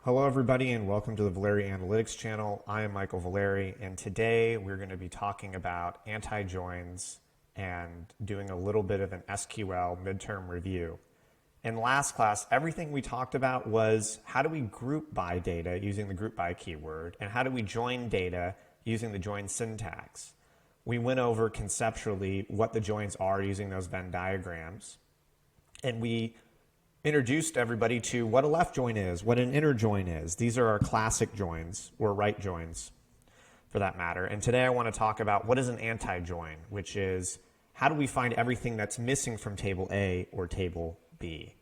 Hello everybody and welcome to the Valeri Analytics channel. I am Michael Valeri and today we're going to be talking about anti-joins and doing a little bit of an SQL midterm review. In last class, everything we talked about was how do we group by data using the group by keyword and how do we join data using the join syntax. We went over conceptually what the joins are using those Venn diagrams, and we introduced everybody to what a left join is, what an inner join is. These are our classic joins, or right joins for that matter. And today I want to talk about what is an anti-join, which is how do we find everything that's missing from table A or table B.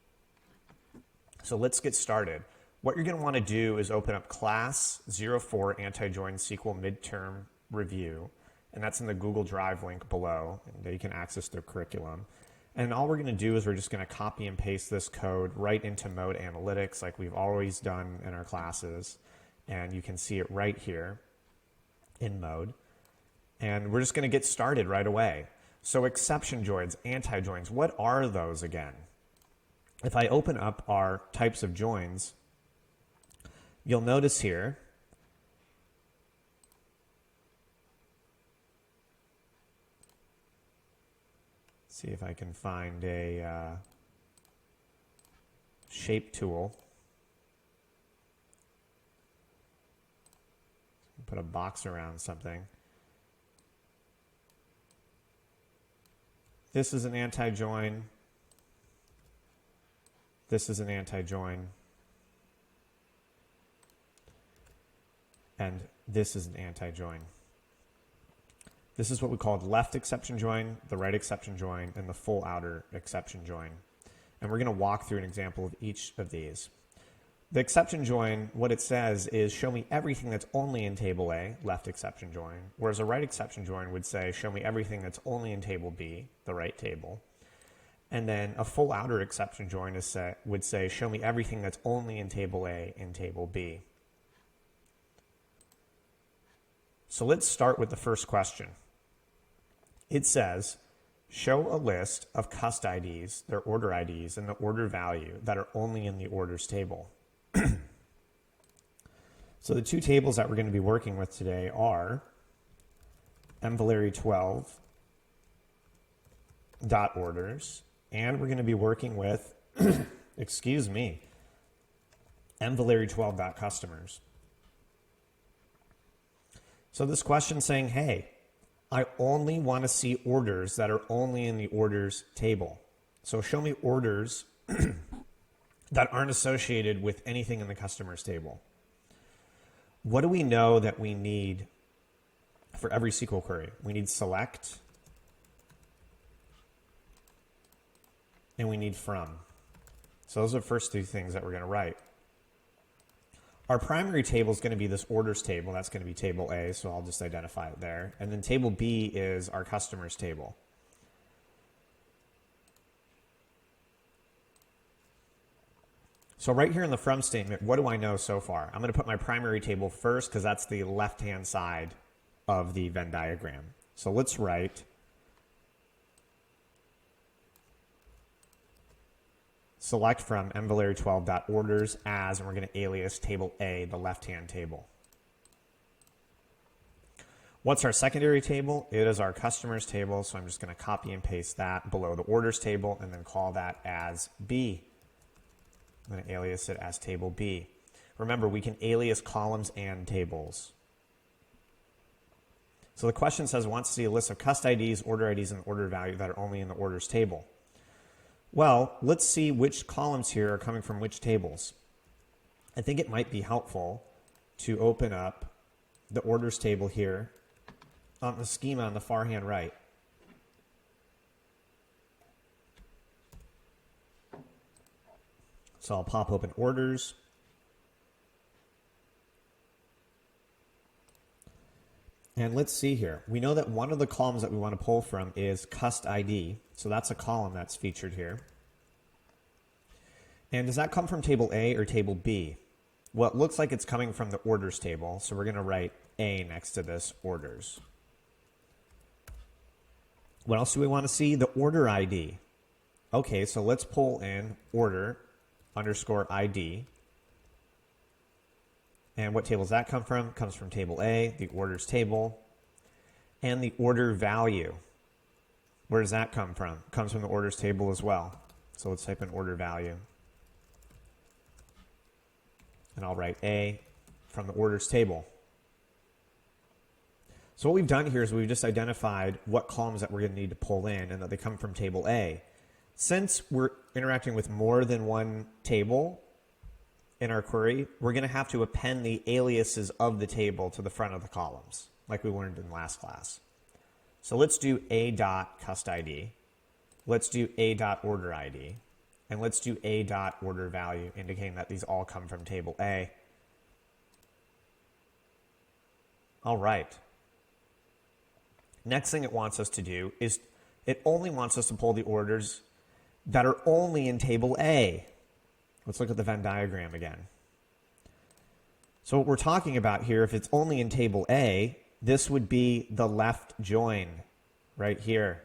So let's get started. What you're going to want to do is open up class 04 anti-join SQL midterm review, and that's in the Google Drive link below, and you can access their curriculum. And all we're going to do is we're just going to copy and paste this code right into Mode Analytics like we've always done in our classes. And you can see it right here in Mode. And we're just going to get started right away. So exception joins, anti-joins, what are those again? If I open up our types of joins, you'll notice here see if I can find a shape tool. Put a box around something. This is an anti-join. This is an anti-join. And this is an anti-join. This is what we call left exception join, the right exception join, and the full outer exception join. And we're going to walk through an example of each of these. The exception join, what it says is show me everything that's only in table A, left exception join, whereas a right exception join would say show me everything that's only in table B, the right table. And then a full outer exception join would say show me everything that's only in table A in table B. So let's start with the first question. It says, show a list of cust IDs, their order IDs, and the order value that are only in the orders table. So the two tables that we're going to be working with today are mvaleri12.orders, and we're going to be working with, excuse me, mvaleri12.customers. So this question saying, hey, I only want to see orders that are only in the orders table. So show me orders that aren't associated with anything in the customers table. What do we know that we need for every SQL query? We need select, and we need from. So those are the first two things that we're going to write. Our primary table is going to be this orders table. That's going to be table A, so I'll just identify it there. And then table B is our customers table. So right here in the from statement, what do I know so far? I'm going to put my primary table first because that's the left-hand side of the Venn diagram. So let's write select from mvaleri12.orders as, and we're going to alias table A, the left-hand table. What's our secondary table? It is our customers table, so I'm just going to copy and paste that below the orders table and then call that as B. I'm going to alias it as table B. Remember, we can alias columns and tables. So the question says, wants to see a list of cust IDs, order IDs, and order value that are only in the orders table. Well, let's see which columns here are coming from which tables. I think it might be helpful to open up the orders table here on the schema on the far hand right. So I'll pop open orders. And let's see here. We know that one of the columns that we want to pull from is cust ID. So that's a column that's featured here. And does that come from table A or table B? Well, it looks like it's coming from the orders table. So we're going to write A next to this orders. What else do we want to see? The order ID. Okay, so let's pull in order underscore ID. And what table does that come from? It comes from table A, the orders table. And the order value. Where does that come from? It comes from the orders table as well. So let's type in order value. And I'll write A from the orders table. So what we've done here is we've just identified what columns that we're going to need to pull in and that they come from table A. Since we're interacting with more than one table in our query, we're going to have to append the aliases of the table to the front of the columns, like we learned in last class. So let's do a.custID, let's do a.orderID, and let's do a.orderValue, indicating that these all come from table A. All right. Next thing it wants us to do is it only wants us to pull the orders that are only in table A. Let's look at the Venn diagram again. So what we're talking about here, if it's only in table A, this would be the left join right here.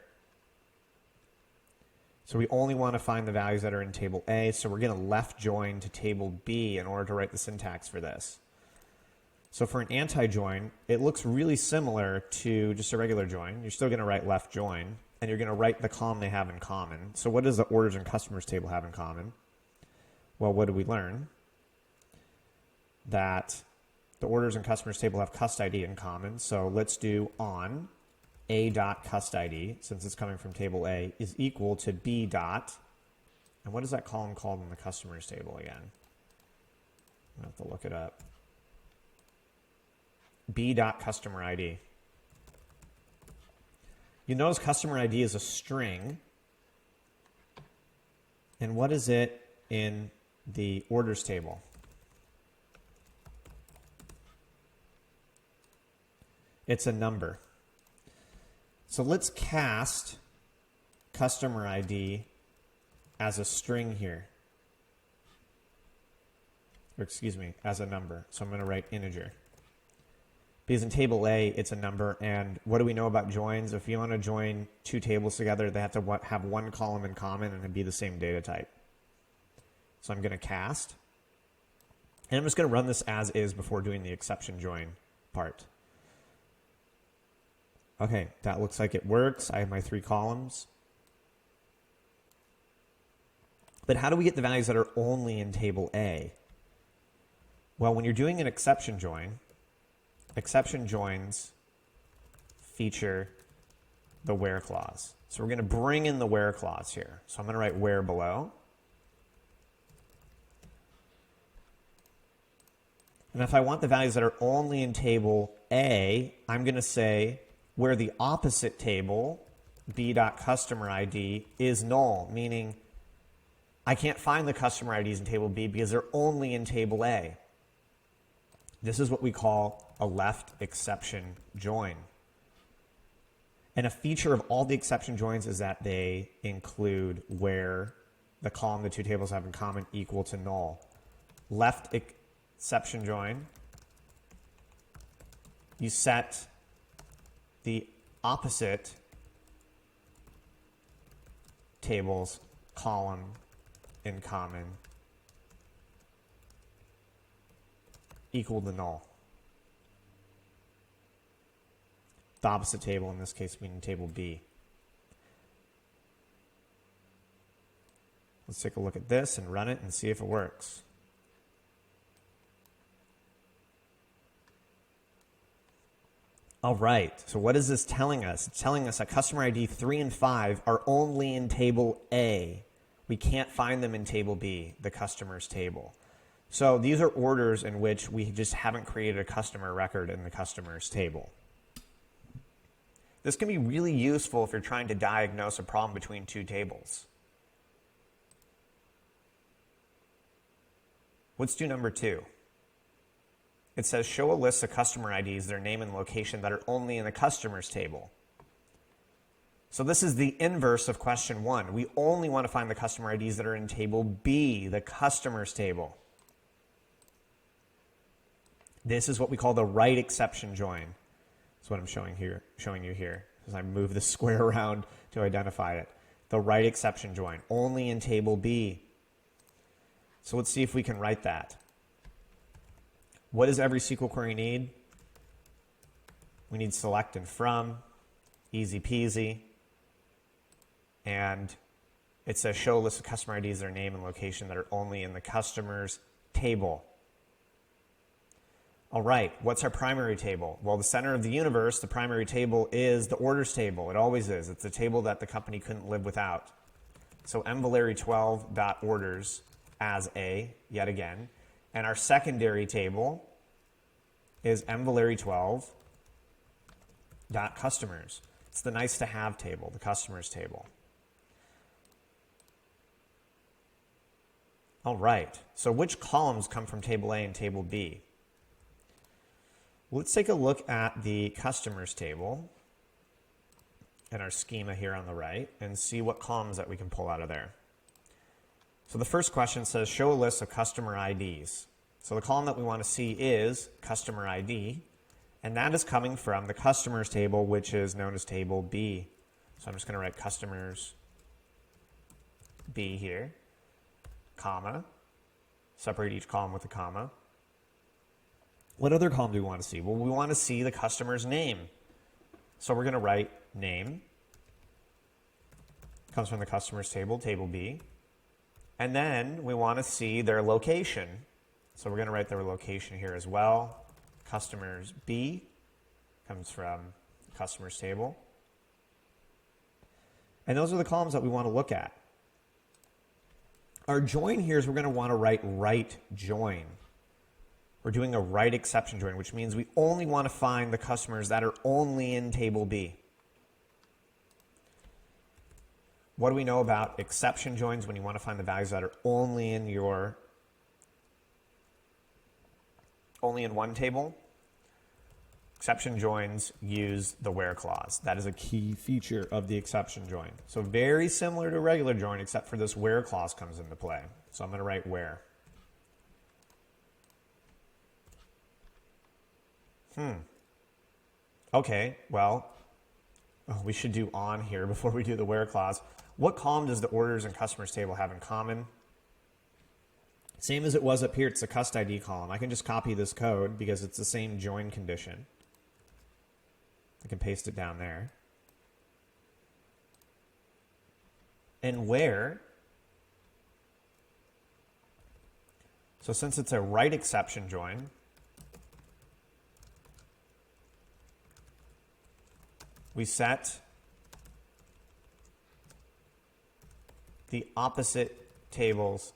So we only want to find the values that are in table A, so we're going to left join to table B in order to write the syntax for this. So for an anti-join, it looks really similar to just a regular join. You're still going to write left join, and you're going to write the column they have in common. So what does the orders and customers table have in common? Well, what did we learn? That the orders and customers table have custID in common. So let's do on a.custID, since it's coming from table A, is equal to b dot. And what is that column called in the customers table again? I have to look it up. b.customerID. You notice customer ID is a string. And what is it in the orders table? It's a number. So let's cast customer ID as a string here. Or excuse me, as a number. So I'm going to write integer. Because in table A, it's a number, and what do we know about joins? If you want to join two tables together, they have to have one column in common and be the same data type. So I'm going to cast, and I'm just going to run this as is before doing the exception join part. Okay, that looks like it works. I have my three columns. But how do we get the values that are only in table A? Well, when you're doing an exception join, exception joins feature the where clause. So we're going to bring in the where clause here. So I'm going to write where below. And if I want the values that are only in table A, I'm going to say where the opposite table, b.customerID, is null, meaning I can't find the customer IDs in table B because they're only in table A. This is what we call a left exception join. And a feature of all the exception joins is that they include where the column the two tables have in common equal to null. Left exception join, you set the opposite table's column in common equal to null. The opposite table, in this case, meaning table B. Let's take a look at this and run it and see if it works. All right, so what is this telling us? It's telling us that customer ID 3 and 5 are only in table A. We can't find them in table B, the customers table. So these are orders in which we just haven't created a customer record in the customers table. This can be really useful if you're trying to diagnose a problem between two tables. Let's do number 2. It says show a list of customer IDs, their name and location, that are only in the customers table. So this is the inverse of question 1. We only want to find the customer IDs that are in table B, the customers table. This is what we call the right exception join. That's what I'm showing you here, as I move the square around to identify it. The right exception join, only in table B. So let's see if we can write that. What does every SQL query need? We need select and from, easy peasy. And it says show a list of customer IDs, their name and location that are only in the customer's table. All right, what's our primary table? Well, the center of the universe, the primary table is the orders table. It always is. It's a table that the company couldn't live without. So mvaleri12.orders as a, yet again. And our secondary table is mvaleri12.customers. It's the nice to have table, the customers table. All right, so which columns come from table A and table B? Let's take a look at the customers table and our schema here on the right and see what columns that we can pull out of there. So the first question says show a list of customer IDs. So the column that we want to see is customer ID, and that is coming from the customers table, which is known as table B. So I'm just going to write customers B here, comma, separate each column with a comma. What other column do we want to see? Well, we want to see the customer's name. So we're going to write name. Comes from the customers table, table B. And then we want to see their location. So we're going to write their location here as well. Customers B comes from the customers table. And those are the columns that we want to look at. Our join here is we're going to want to write right join. We're doing a right exception join, which means we only want to find the customers that are only in table B. What do we know about exception joins when you want to find the values that are only in one table? Exception joins use the where clause. That is a key feature of the exception join. So very similar to a regular join, except for this where clause comes into play. So I'm going to write where. Okay, well, we should do on here before we do the where clause. What column does the orders and customers table have in common? Same as it was up here, it's the cust ID column. I can just copy this code because it's the same join condition. I can paste it down there. And where, so since it's a right exception join, we set the opposite table's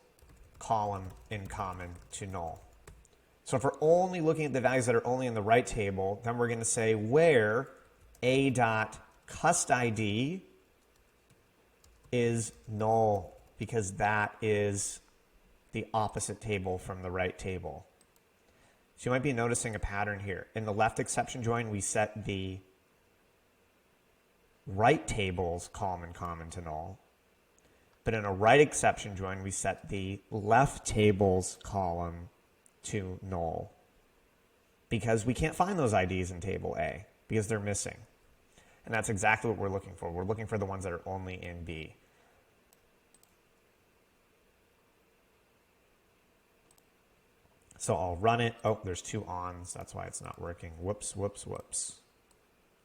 column in common to null. So if we're only looking at the values that are only in the right table, then we're going to say where a.custID is null, because that is the opposite table from the right table. So you might be noticing a pattern here. In the left exception join, we set the right table's column in common to null. But in a right exception join, we set the left table's column to null, because we can't find those IDs in table A because they're missing. And that's exactly what we're looking for. We're looking for the ones that are only in B. So I'll run it. Oh, there's two ons. That's why it's not working. Whoops, whoops, whoops.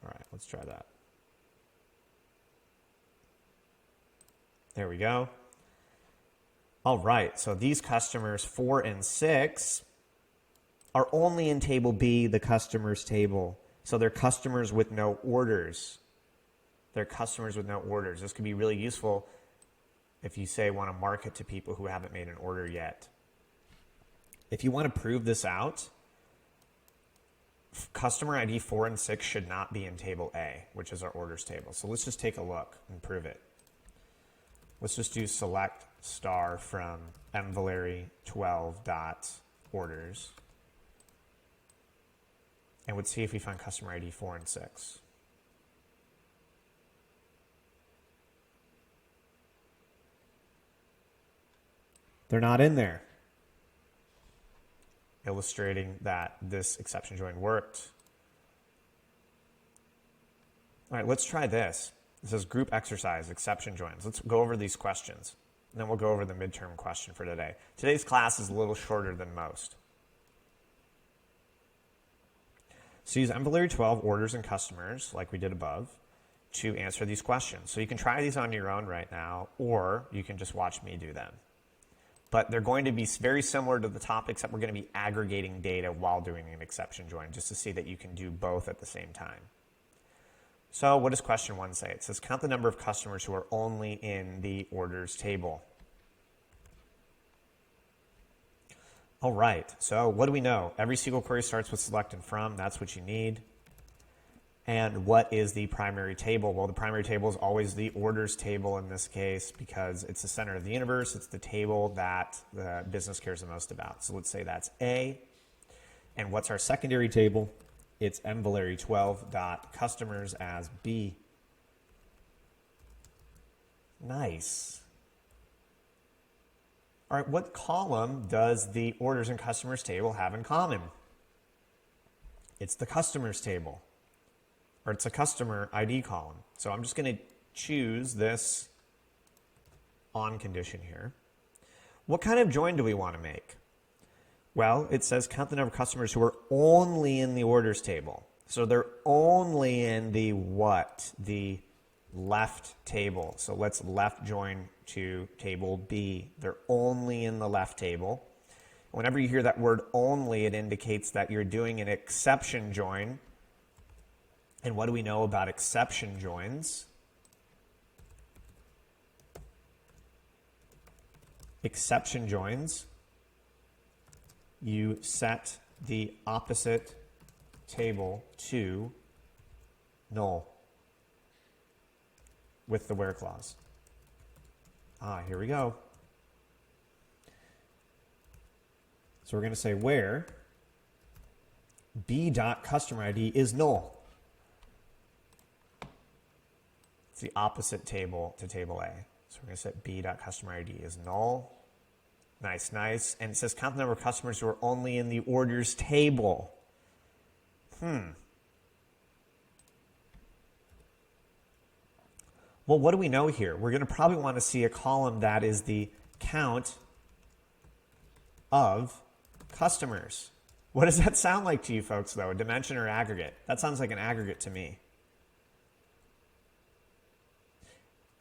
All right, let's try that. There we go. All right, so these customers 4 and 6 are only in table B, the customers table. So they're customers with no orders. They're customers with no orders. This could be really useful if you say want to market to people who haven't made an order yet. If you want to prove this out, customer ID 4 and 6 should not be in table A, which is our orders table. So let's just take a look and prove it. Let's just do select star from mvaleri12.orders. And let's see if we find customer ID 4 and 6. They're not in there, illustrating that this exception join worked. All right, let's try this. This is group exercise, exception joins. Let's go over these questions, and then we'll go over the midterm question for today. Today's class is a little shorter than most. So use MValeri 12 orders and customers, like we did above, to answer these questions. So you can try these on your own right now, or you can just watch me do them. But they're going to be very similar to the top, except we're going to be aggregating data while doing an exception join, just to see that you can do both at the same time. So what does question 1 say? It says count the number of customers who are only in the orders table. All right, so what do we know? Every SQL query starts with select and from. That's what you need. And what is the primary table? Well, the primary table is always the orders table in this case because it's the center of the universe. It's the table that the business cares the most about. So let's say that's A. And what's our secondary table? It's MValeri 12.customers as B. Nice. All right, what column does the orders and customers table have in common? It's the customers table. Or it's a customer ID column. So I'm just going to choose this on condition here. What kind of join do we want to make? Well, it says count the number of customers who are only in the orders table. So they're only in the what? The left table. So let's left join to table B. They're only in the left table. Whenever you hear that word only, it indicates that you're doing an exception join. And what do we know about exception joins? Exception joins, you set the opposite table to null with the where clause. Here we go. So we're going to say where b.customer ID is null. It's the opposite table to table A. So we're going to set b.customer ID is null. Nice, nice. And it says count the number of customers who are only in the orders table. Well, what do we know here? We're going to probably want to see a column that is the count of customers. What does that sound like to you folks, though? A dimension or aggregate? That sounds like an aggregate to me.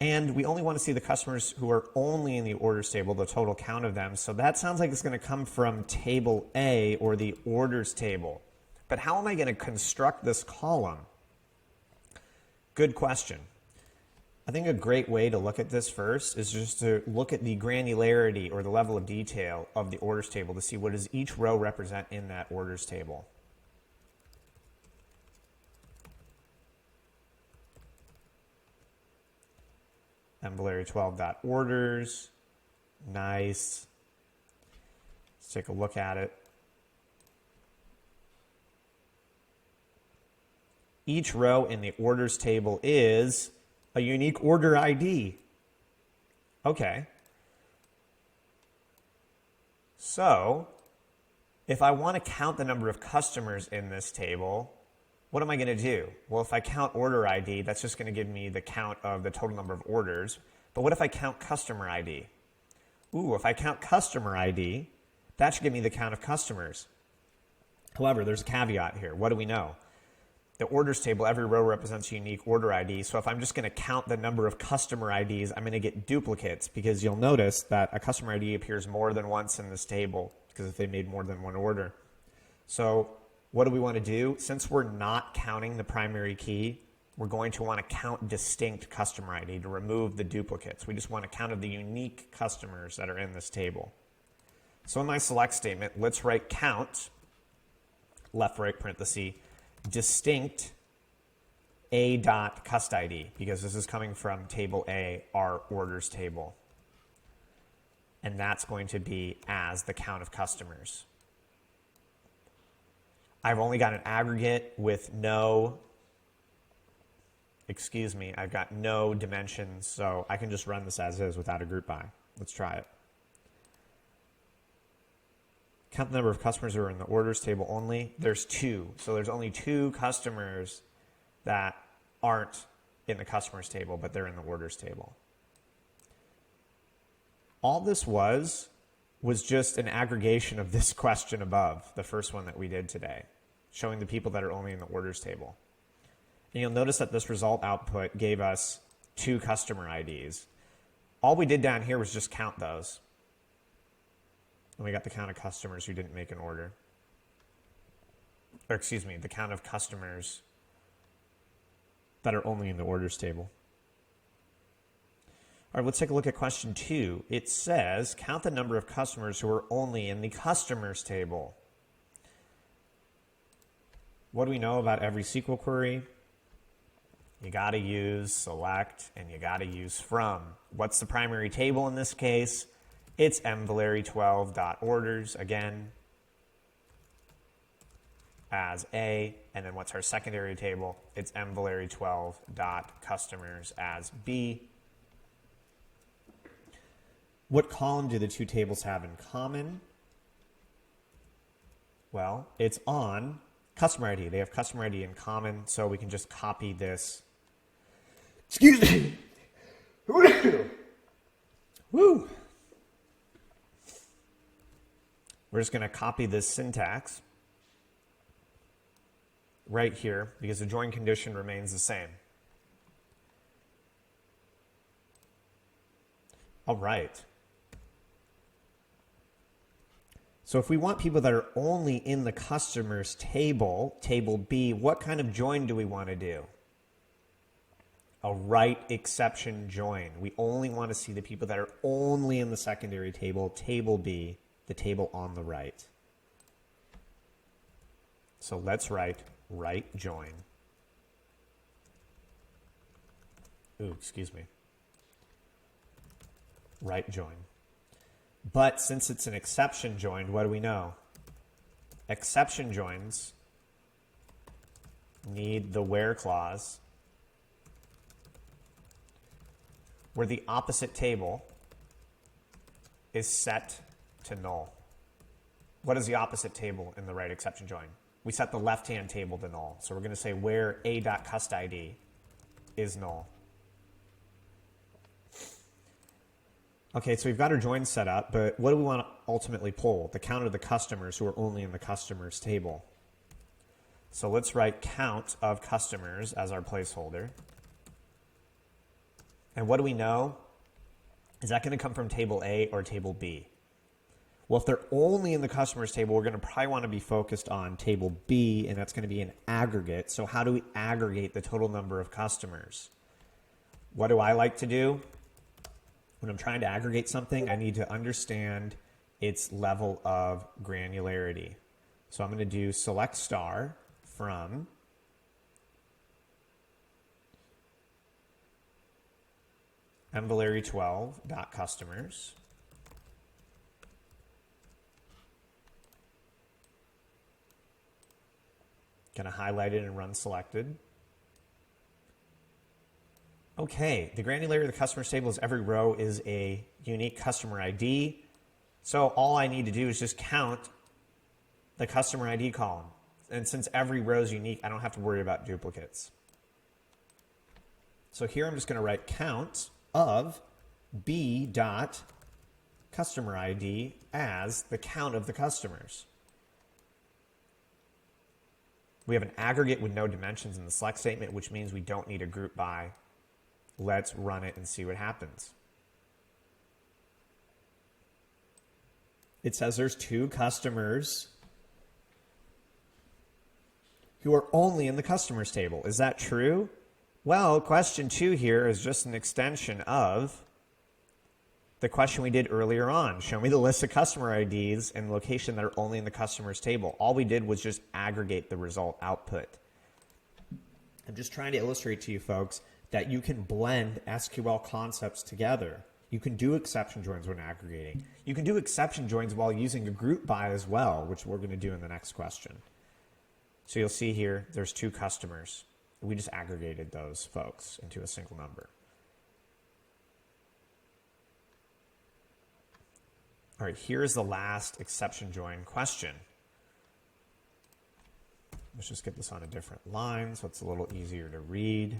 And we only want to see the customers who are only in the orders table, the total count of them. So that sounds like it's going to come from table A or the orders table. But how am I going to construct this column? Good question. I think a great way to look at this first is just to look at the granularity or the level of detail of the orders table to see what does each row represent in that orders table. MValeri 12.orders. Nice. Let's take a look at it. Each row in the orders table is a unique order ID. Okay. So, if I want to count the number of customers in this table, what am I going to do? Well, if I count order ID, that's just going to give me the count of the total number of orders. But what if I count customer ID? If I count customer ID, that should give me the count of customers. However, there's a caveat here. What do we know? The orders table, every row represents a unique order ID. So if I'm just going to count the number of customer IDs, I'm going to get duplicates because you'll notice that a customer ID appears more than once in this table because if they made more than one order. So what do we want to do? Since we're not counting the primary key, we're going to want to count distinct customer ID to remove the duplicates. We just want to count the unique customers that are in this table. So in my select statement, let's write count, left, right, parenthesis, distinct a.cust ID, because this is coming from table A, our orders table. And that's going to be as the count of customers. I've only got an aggregate with I've got no dimensions, so I can just run this as is without a group by. Let's try it. Count the number of customers who are in the orders table only. There's 2. So there's only 2 customers that aren't in the customers table, but they're in the orders table. All this was just an aggregation of this question above, the first one that we did today. showing the people that are only in the orders table. And you'll notice that this result output gave us 2 customer IDs. All we did down here was just count those. And we got the count of customers who didn't make an order. Or excuse me, the count of customers that are only in the orders table. All right, let's take a look at question 2. It says, count the number of customers who are only in the customers table. What do we know about every SQL query? You got to use select and you got to use from. What's the primary table in this case? It's mvaleri12.orders again as A, and then what's our secondary table? It's mvaleri12.customers as B. What column do the 2 tables have in common? Well, it's on customer ID. They have customer ID in common, so we can just copy this. Excuse me. Woo. We're just going to copy this syntax right here because the join condition remains the same. All right. So if we want people that are only in the customers table, table B, what kind of join do we want to do? A right exception join. We only want to see the people that are only in the secondary table, table B, the table on the right. So let's write right join. Ooh, excuse me. Right join. But since it's an exception join, what do we know? Exception joins need the where clause where the opposite table is set to null. What is the opposite table in the right exception join? We set the left-hand table to null. So we're going to say where a.custid is null. Okay, so we've got our join set up, but what do we want to ultimately pull? The count of the customers who are only in the customers table. So let's write count of customers as our placeholder. And what do we know? Is that going to come from table A or table B? Well, if they're only in the customers table, we're going to probably want to be focused on table B, and that's going to be an aggregate. So how do we aggregate the total number of customers? What do I like to do? When I'm trying to aggregate something, I need to understand its level of granularity. So I'm going to do select star from mvaleri12.customers. Going to highlight it and run selected. Okay, the granularity of the customers table is every row is a unique customer ID. So all I need to do is just count the customer ID column. And since every row is unique, I don't have to worry about duplicates. So here I'm just going to write count of B dot customer ID as the count of the customers. We have an aggregate with no dimensions in the select statement, which means we don't need a group by. Let's run it and see what happens. It says there's 2 customers who are only in the customers table. Is that true? Well, question 2 here is just an extension of the question we did earlier on. Show me the list of customer IDs and location that are only in the customers table. All we did was just aggregate the result output. I'm just trying to illustrate to you folks that you can blend SQL concepts together. You can do exception joins when aggregating. You can do exception joins while using a group by as well, which we're going to do in the next question. So you'll see here, there's 2 customers. We just aggregated those folks into a single number. All right, here's the last exception join question. Let's just get this on a different line so it's a little easier to read.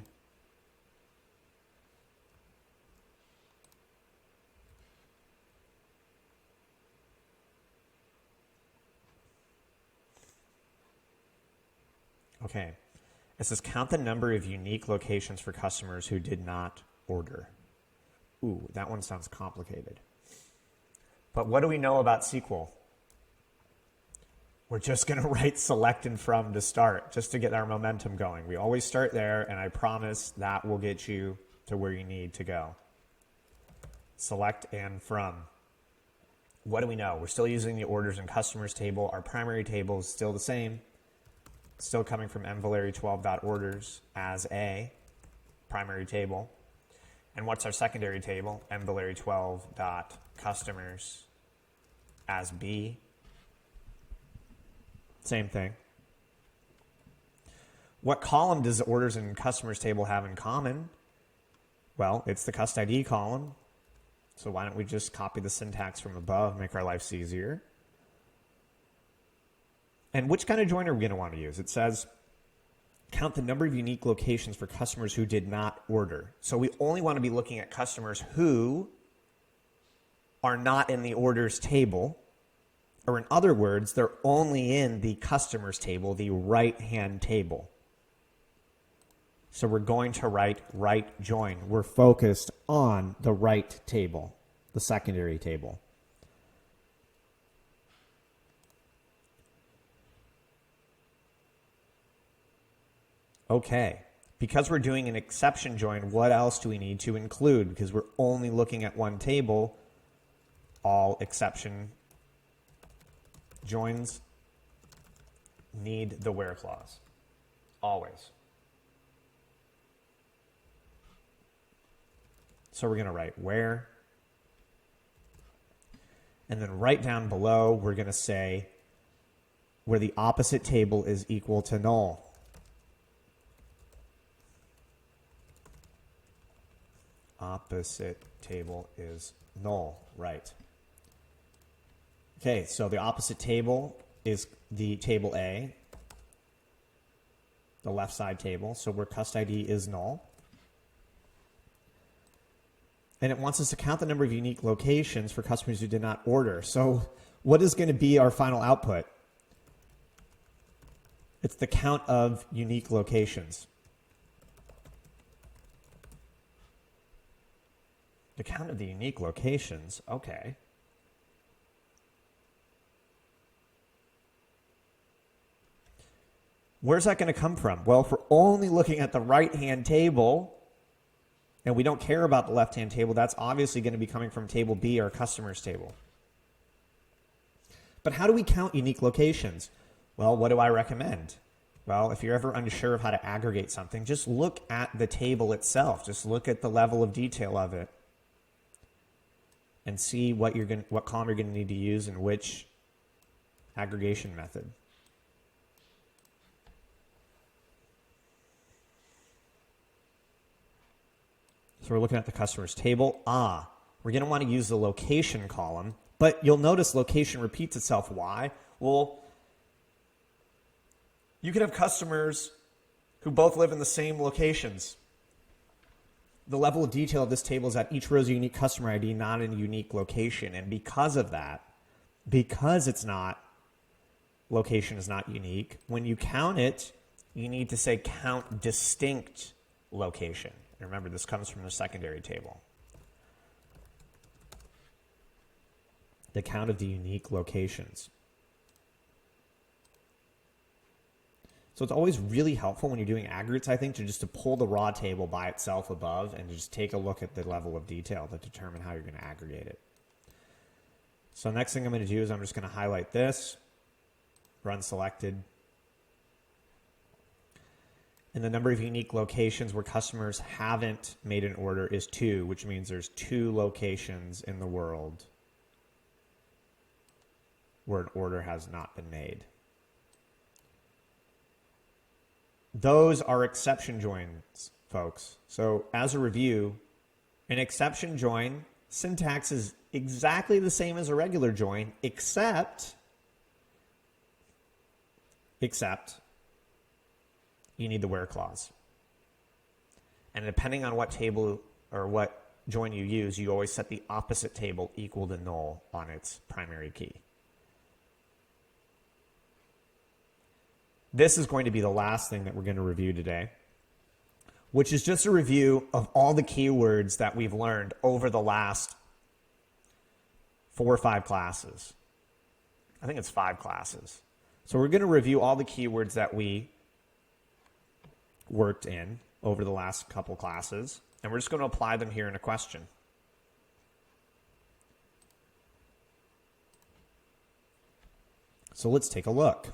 Okay. It says count the number of unique locations for customers who did not order. Ooh, that one sounds complicated. But what do we know about SQL? We're just going to write select and from to start, just to get our momentum going. We always start there, and I promise that will get you to where you need to go. Select and from. What do we know? We're still using the orders and customers table. Our primary table is still the same. Still coming from mvaleri12.orders as a primary table. And what's our secondary table? mvaleri12.customers as b. Same thing. What column does the orders and customers table have in common? Well, it's the cust ID column. So why don't we just copy the syntax from above, make our lives easier. And which kind of join are we going to want to use? It says, count the number of unique locations for customers who did not order. So we only want to be looking at customers who are not in the orders table. Or in other words, they're only in the customers table, the right-hand table. So we're going to write right join. We're focused on the right table, the secondary table. Okay, because we're doing an exception join, what else do we need to include? Because we're only looking at one table, all exception joins need the where clause, always. So we're going to write where. And then right down below, we're going to say where the opposite table is equal to null. Opposite table is null, right. Okay, so the opposite table is the table A, the left side table, so where cust ID is null. And it wants us to count the number of unique locations for customers who did not order. So what is going to be our final output? It's the count of unique locations. The count of the unique locations, okay. Where's that going to come from? Well, if we're only looking at the right-hand table, and we don't care about the left-hand table, that's obviously going to be coming from table B, our customers table. But how do we count unique locations? Well, what do I recommend? Well, if you're ever unsure of how to aggregate something, just look at the table itself. Just look at the level of detail of it and see what column you're going to need to use and which aggregation method. So we're looking at the customers table. We're going to want to use the location column, but you'll notice location repeats itself. Why? Well, you could have customers who both live in the same locations. The level of detail of this table is that each row is a unique customer ID, not a unique location. And because of that, because location is not unique, when you count it, you need to say count distinct location. And remember, this comes from the secondary table. The count of the unique locations. So it's always really helpful when you're doing aggregates, I think, to pull the raw table by itself above and just take a look at the level of detail to determine how you're going to aggregate it. So next thing I'm going to do is I'm just going to highlight this, run selected. And the number of unique locations where customers haven't made an order is 2, which means there's 2 locations in the world where an order has not been made. Those are exception joins, folks. So as a review, an exception join syntax is exactly the same as a regular join, except you need the where clause. And depending on what table or what join you use, you always set the opposite table equal to null on its primary key. this is going to be the last thing that we're going to review today, which is just a review of all the keywords that we've learned over the last 4 or 5 classes. I think it's 5 classes. So we're going to review all the keywords that we worked in over the last couple classes, and we're just going to apply them here in a question. So let's take a look.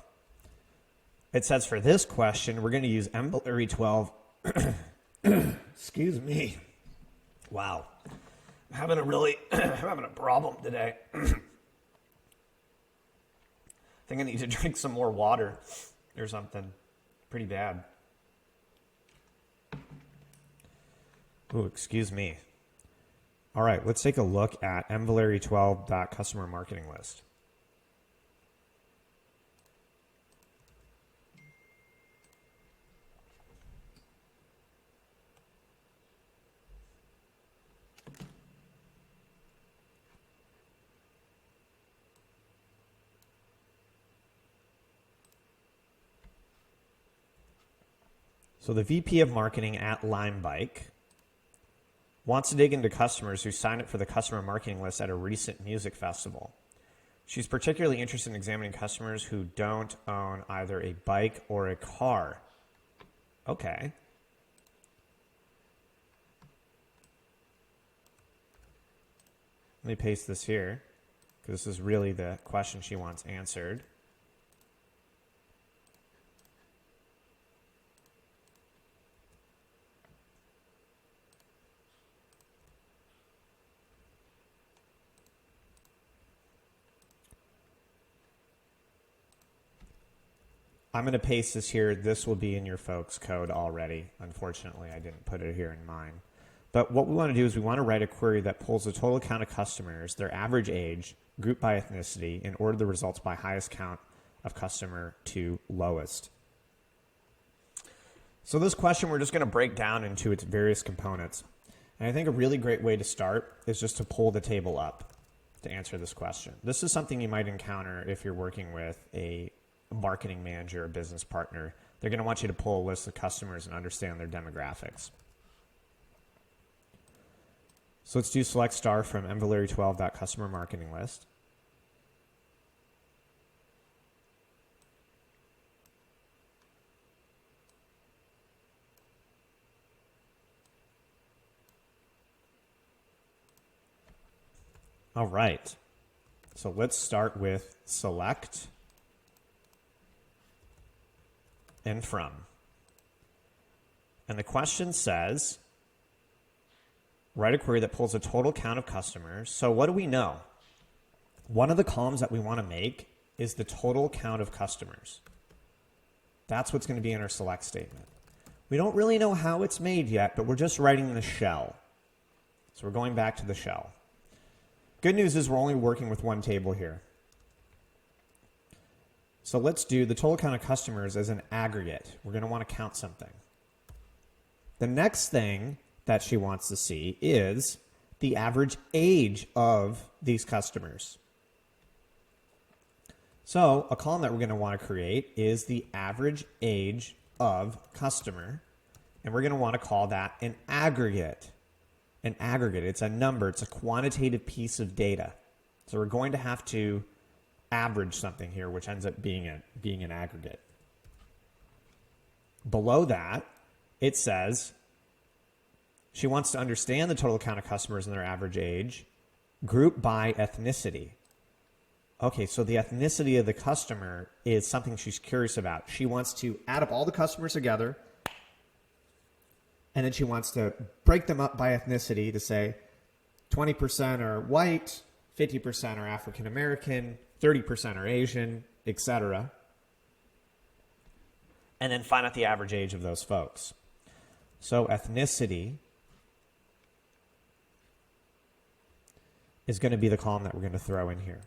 It says for this question, we're going to use MVLARY 12. Excuse me. Wow. I'm having a problem today. I think I need to drink some more water or something. Pretty bad. Ooh, excuse me. All right, let's take a look at MVLARY12.customer marketing list. So the VP of marketing at Limebike wants to dig into customers who signed up for the customer marketing list at a recent music festival. She's particularly interested in examining customers who don't own either a bike or a car. Okay. Let me paste this here, because this is really the question she wants answered. I'm going to paste this here. This will be in your folks' code already. Unfortunately, I didn't put it here in mine. But what we want to do is we want to write a query that pulls the total count of customers, their average age, grouped by ethnicity, and order the results by highest count of customer to lowest. So this question we're just going to break down into its various components. And I think a really great way to start is just to pull the table up to answer this question. This is something you might encounter if you're working with a marketing manager or business partner. They're going to want you to pull a list of customers and understand their demographics. So let's do select star from MVLARY12.customer marketing list. All right. So let's start with select and from. And the question says, write a query that pulls a total count of customers. So what do we know? One of the columns that we want to make is the total count of customers. That's what's going to be in our select statement. We don't really know how it's made yet, but we're just writing the shell. So we're going back to the shell. Good news is we're only working with one table here. So let's do the total count of customers as an aggregate. We're going to want to count something. The next thing that she wants to see is the average age of these customers. So a column that we're going to want to create is the average age of customer. And we're going to want to call that an aggregate. An aggregate, it's a number, it's a quantitative piece of data. So we're going to have to average something here, which ends up being an aggregate. Below that, it says she wants to understand the total count of customers and their average age, grouped by ethnicity. Okay, so the ethnicity of the customer is something she's curious about. She wants to add up all the customers together, and then she wants to break them up by ethnicity to say 20% are white, 50% are African American, 30% are Asian, etc. And then find out the average age of those folks. So ethnicity is going to be the column that we're going to throw in here.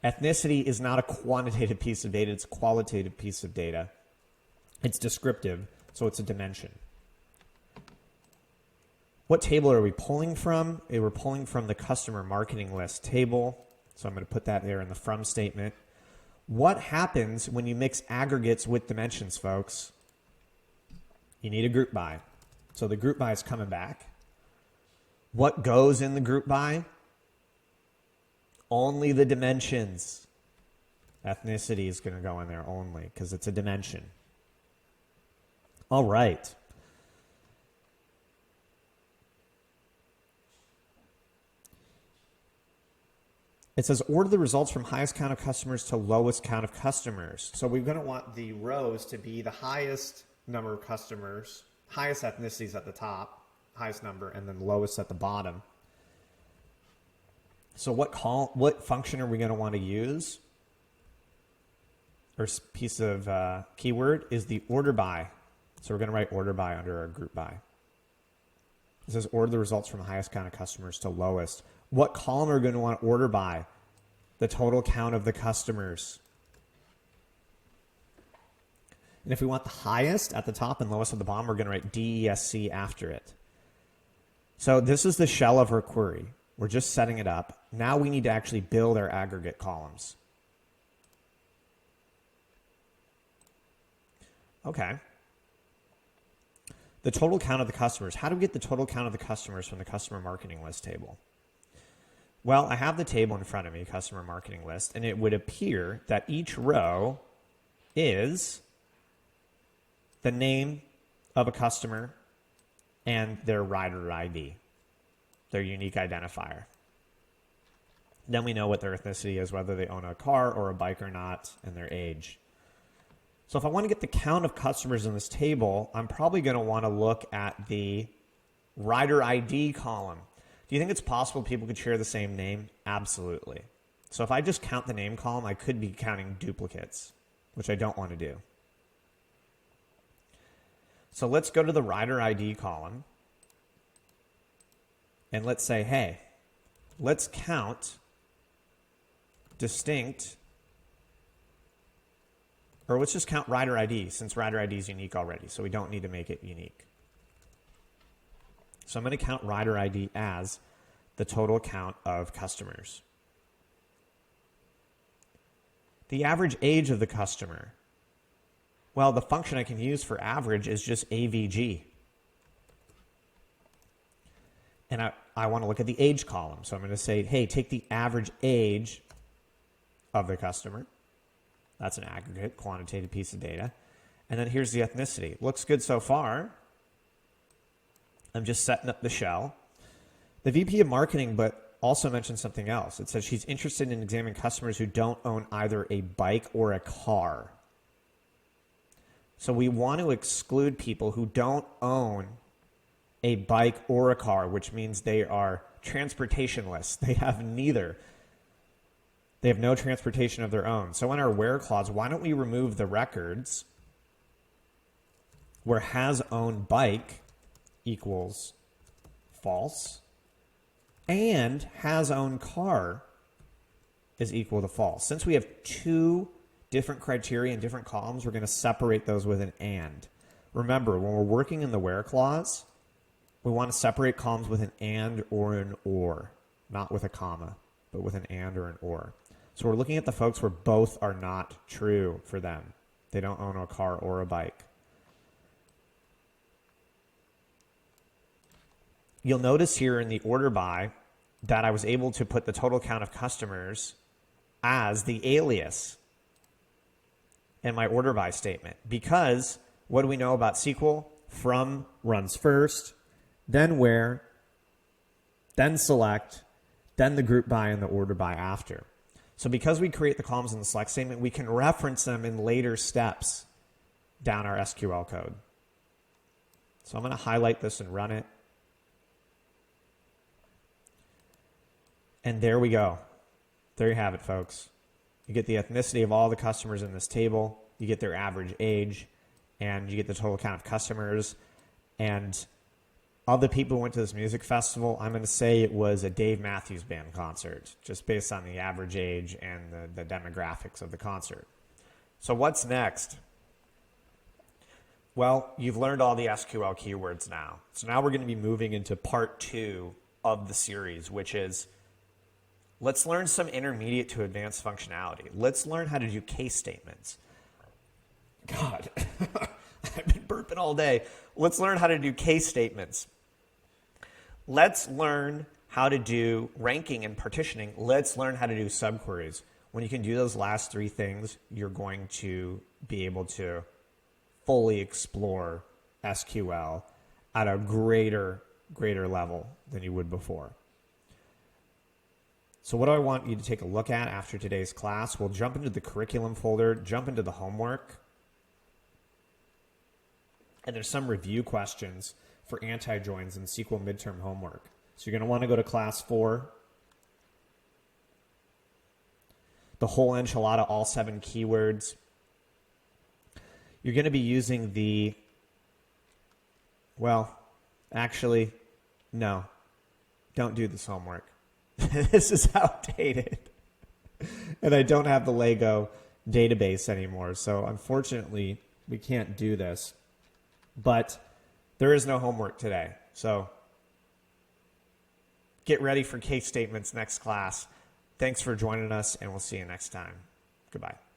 Ethnicity is not a quantitative piece of data, it's a qualitative piece of data. It's descriptive, so it's a dimension. What table are we pulling from? We're pulling from the customer marketing list table. So I'm going to put that there in the from statement. What happens when you mix aggregates with dimensions, folks? You need a group by. So the group by is coming back. What goes in the group by? Only the dimensions. Ethnicity is going to go in there only because it's a dimension. All right. It says order the results from highest count of customers to lowest count of customers. So we're going to want the rows to be the highest number of customers, highest ethnicities at the top, highest number, and then lowest at the bottom. So what function are we going to want to use? Or piece of keyword is the order by. So we're going to write order by under our group by. It says order the results from highest count of customers to lowest. What column are we going to want to order by? The total count of the customers. And if we want the highest at the top and lowest at the bottom, we're going to write DESC after it. So this is the shell of our query. We're just setting it up. Now we need to actually build our aggregate columns. Okay. The total count of the customers. How do we get the total count of the customers from the customer marketing list table? Well, I have the table in front of me, customer marketing list, and it would appear that each row is the name of a customer and their rider ID, their unique identifier. Then we know what their ethnicity is, whether they own a car or a bike or not, and their age. So if I want to get the count of customers in this table, I'm probably going to want to look at the rider ID column. Do you think it's possible people could share the same name? Absolutely. So if I just count the name column, I could be counting duplicates, which I don't want to do. So let's go to the rider ID column. And let's say, hey, let's count distinct, or let's just count rider ID since rider ID is unique already, so we don't need to make it unique. So I'm going to count rider ID as the total count of customers. The average age of the customer. Well, the function I can use for average is just AVG. And I want to look at the age column. So I'm going to say, hey, take the average age of the customer. That's an aggregate, quantitative piece of data. And then here's the ethnicity. Looks good so far. I'm just setting up the shell. The VP of marketing, but also mentioned something else. It says she's interested in examining customers who don't own either a bike or a car. So we want to exclude people who don't own a bike or a car, which means they are transportationless. They have neither. They have no transportation of their own. So in our where clause, why don't we remove the records where has owned bike equals false and has owned car is equal to false. Since we have two different criteria in different columns, we're going to separate those with an and. Remember, when we're working in the where clause, we want to separate columns with an and or an or, not with a comma, but with an and or an or. So we're looking at the folks where both are not true for them. They don't own a car or a bike. You'll notice here in the order by that I was able to put the total count of customers as the alias in my order by statement. Because what do we know about SQL? From runs first, then where, then select, then the group by and the order by after. So because we create the columns in the select statement, we can reference them in later steps down our SQL code. So I'm going to highlight this and run it. And there we go. There you have it, folks. You get the ethnicity of all the customers in this table. You get their average age. And you get the total count of customers. And of the people who went to this music festival, I'm going to say it was a Dave Matthews Band concert, just based on the average age and the demographics of the concert. So what's next? Well, you've learned all the SQL keywords now. So now we're going to be moving into part 2 of the series, which is Let's learn some intermediate to advanced functionality. Let's learn how to do case statements. God, I've been burping all day. Let's learn how to do case statements. Let's learn how to do ranking and partitioning. Let's learn how to do subqueries. When you can do those last three things, you're going to be able to fully explore SQL at a greater level than you would before. So what do I want you to take a look at after today's class? We'll jump into the curriculum folder, jump into the homework, and there's some review questions for anti-joins and SQL midterm homework. So you're going to want to go to class 4. The whole enchilada, all 7 keywords. You're going to be using the, well, actually, no, don't do this homework. This is outdated. And I don't have the Lego database anymore. So unfortunately, we can't do this. But there is no homework today. So get ready for case statements next class. Thanks for joining us, and we'll see you next time. Goodbye.